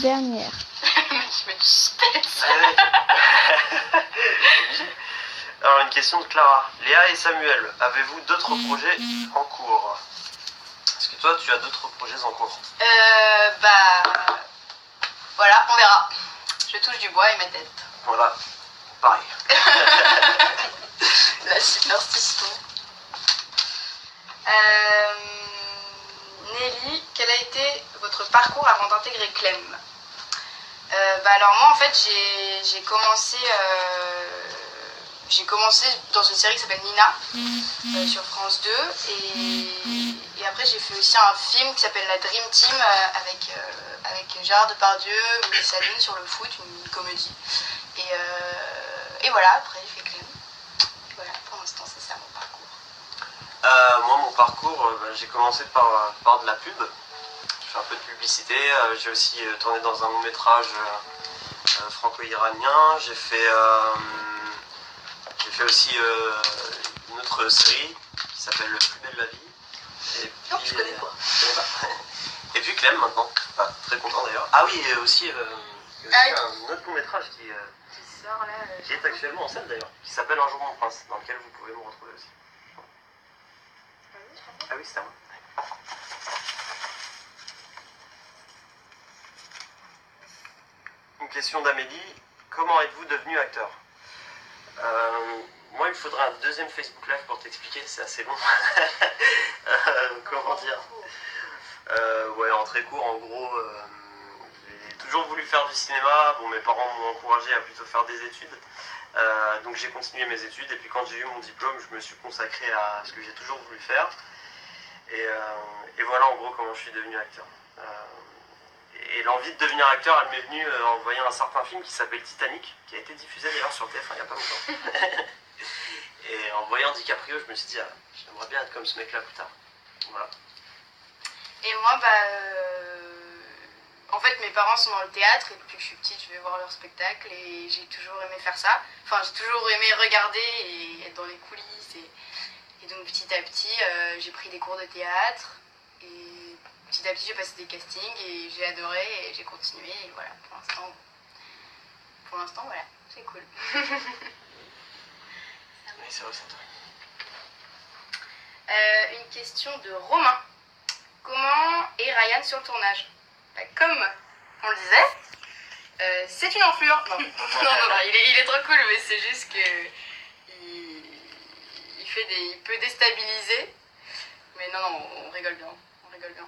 dernière. Je mets du suspense. Alors une question de Clara. Léa et Samuel, avez-vous d'autres projets en cours? Est-ce que toi tu as d'autres projets en cours? Voilà, on verra. Je touche du bois et ma tête. Voilà, pareil. La superstition. Nelly, quel a été votre parcours avant d'intégrer Clem? Alors moi en fait j'ai commencé dans une série qui s'appelle Nina sur France 2 et après j'ai fait aussi un film qui s'appelle La Dream Team avec Gérard Depardieu, Mélanie Saline sur le foot, une comédie et voilà, après j'ai fait Clem. Voilà, pour l'instant c'est ça mon parcours. Moi mon parcours, j'ai commencé par de la pub. Je fais un peu de publicité, j'ai aussi tourné dans un long métrage franco-iranien, j'ai fait aussi une autre série qui s'appelle Plus belle la vie. Et non, je connais pas. Et puis Clem maintenant, très content d'ailleurs. Ah oui, et aussi, un autre long métrage qui sort là. Qui est actuellement en scène d'ailleurs, qui s'appelle Un jour mon prince, dans lequel vous pouvez me retrouver aussi. Ah oui, c'est à moi. Une question d'Amélie. Comment êtes-vous devenu acteur? Moi, il me faudra un deuxième Facebook Live pour t'expliquer, c'est assez long. Comment dire? Ouais, en très court, en gros, j'ai toujours voulu faire du cinéma. Bon, mes parents m'ont encouragé à plutôt faire des études. Donc j'ai continué mes études et puis quand j'ai eu mon diplôme, je me suis consacré à ce que j'ai toujours voulu faire. Et voilà en gros comment je suis devenu acteur. Et l'envie de devenir acteur, elle m'est venue en voyant un certain film qui s'appelle Titanic, qui a été diffusé d'ailleurs sur TF1 il n'y a pas longtemps. Et en voyant DiCaprio, je me suis dit, j'aimerais bien être comme ce mec-là plus tard. Voilà. Et moi, en fait, mes parents sont dans le théâtre et depuis que je suis petite, je vais voir leurs spectacles et j'ai toujours aimé faire ça. Enfin, j'ai toujours aimé regarder et être dans les coulisses. Et donc, petit à petit, j'ai pris des cours de théâtre et petit à petit, j'ai passé des castings et j'ai adoré et j'ai continué. Et voilà, pour l'instant, voilà, c'est cool. Oui, c'est vrai, c'est toi. Une question de Romain. Comment est Ryan sur le tournage? Comme on le disait, c'est une enflure. Non, non, il est trop cool, mais c'est juste que il peut déstabiliser. Mais non, on rigole bien.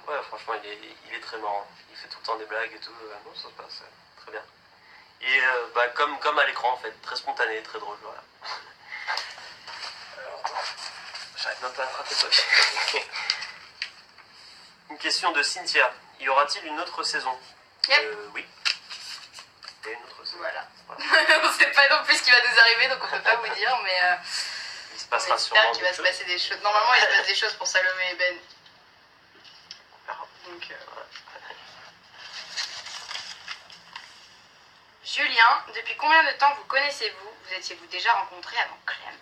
Ouais, franchement, il est très marrant. Il fait tout le temps des blagues et tout. Non, ça se passe très bien. Et comme à l'écran, en fait, très spontané, très drôle, voilà. Alors, j'arrive même pas à attraper toi. Une question de Cynthia. Y aura-t-il une autre saison? Yep. Oui. Et une autre saison. Voilà. On sait pas non plus ce qui va nous arriver, donc on peut pas vous dire, mais il se passera on sûrement espère qu'il va se passer des choses. Normalement, il se passe des choses pour Salomé et Ben. Donc, voilà. Julien, depuis combien de temps vous connaissez-vous? Vous étiez-vous déjà rencontrés avant Clem?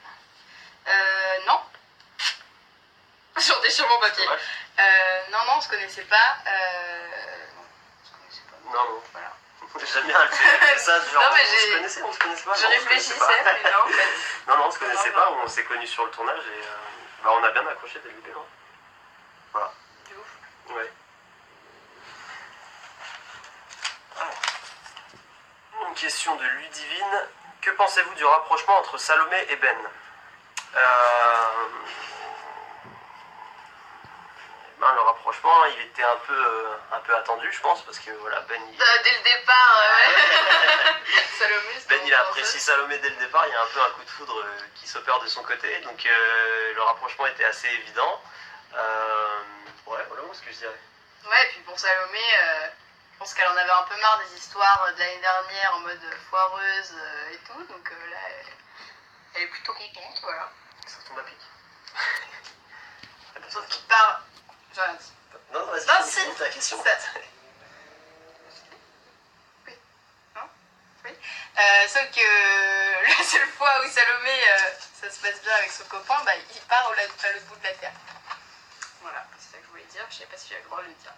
Non. J'en ai sur mon papier. Non, on se connaissait pas. Non. Voilà. J'aime bien faire ça, genre non, mais on se connaissait pas. Je réfléchissais, mais non, en fait. Non, on se connaissait pas, on s'est connus sur le tournage et on a bien accroché dès le début. Hein. Voilà. C'est ouf. Ouais. Une question de Ludivine. Que pensez-vous du rapprochement entre Salomé et Ben? Le rapprochement, il était un peu attendu, je pense, parce que voilà, Ben... Dès le départ, ouais. Salomé, Ben, il apprécie Salomé dès le départ, il y a un peu un coup de foudre qui s'opère de son côté, donc le rapprochement était assez évident. Ouais, voilà ce que je dirais. Ouais, et puis pour Salomé, je pense qu'elle en avait un peu marre des histoires de l'année dernière en mode foireuse et tout, donc là, elle est plutôt contente, voilà. Ça tombe à pic. Sauf qu'il part... Non, vas-y, c'est ta question. Oui. Non? Oui. Sauf que la seule fois où Salomé, ça se passe bien avec son copain, il part à l'autre bout de la terre. Voilà, c'est ça que je voulais dire. Je sais pas si j'ai le droit de le dire.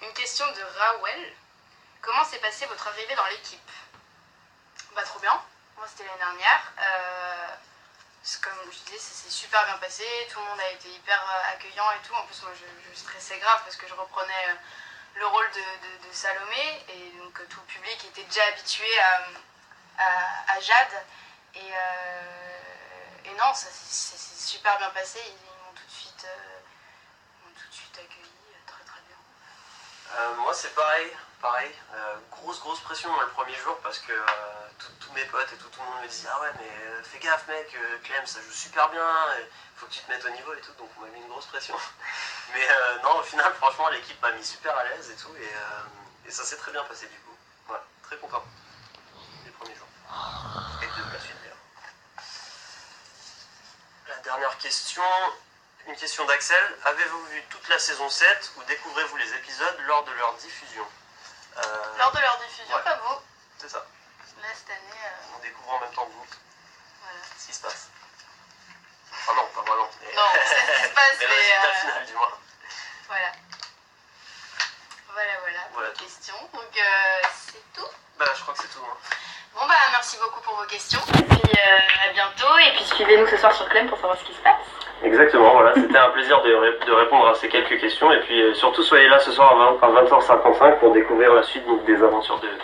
Une question question de Raoul. Comment s'est passée votre arrivée dans l'équipe? Bah trop bien. Moi c'était l'année dernière. Comme je disais, ça s'est super bien passé. Tout le monde a été hyper accueillant et tout. En plus moi je stressais grave parce que je reprenais le rôle de Salomé. Et donc tout le public était déjà habitué à Jade. Et non, ça s'est super bien passé. Ils m'ont tout de suite accueilli très très bien. Moi c'est pareil. Grosse pression le premier jour parce que tous mes potes et tout le monde me disait ah ouais mais fais gaffe mec, Clem ça joue super bien, faut que tu te mettes au niveau et tout, donc on m'a mis une grosse pression. Mais non, au final franchement l'équipe m'a mis super à l'aise et tout et ça s'est très bien passé du coup. Ouais, très content des premiers jours et de la suite d'ailleurs. La dernière question, une question d'Axel. Avez-vous vu toute la saison 7 ou découvrez-vous les épisodes lors de leur diffusion? Lors de leur diffusion, ouais. comme vous. C'est ça. Là, cette année... On découvre en même temps que vous Voilà. ce qui se passe. Enfin non, pas vraiment. Mais... Non, c'est ce qui se passe, mais le résultat final du moins. Voilà. Voilà pour Voilà les tout. questions. Donc, c'est tout. Bah, je crois que c'est tout. Hein. Bon, bah, merci beaucoup pour vos questions. Et puis, à bientôt. Et puis, suivez-nous ce soir sur Clem pour savoir ce qui se passe. Exactement, voilà. C'était un plaisir de répondre à ces quelques questions. Et puis, surtout, soyez là ce soir à 20h55 pour découvrir la suite des aventures de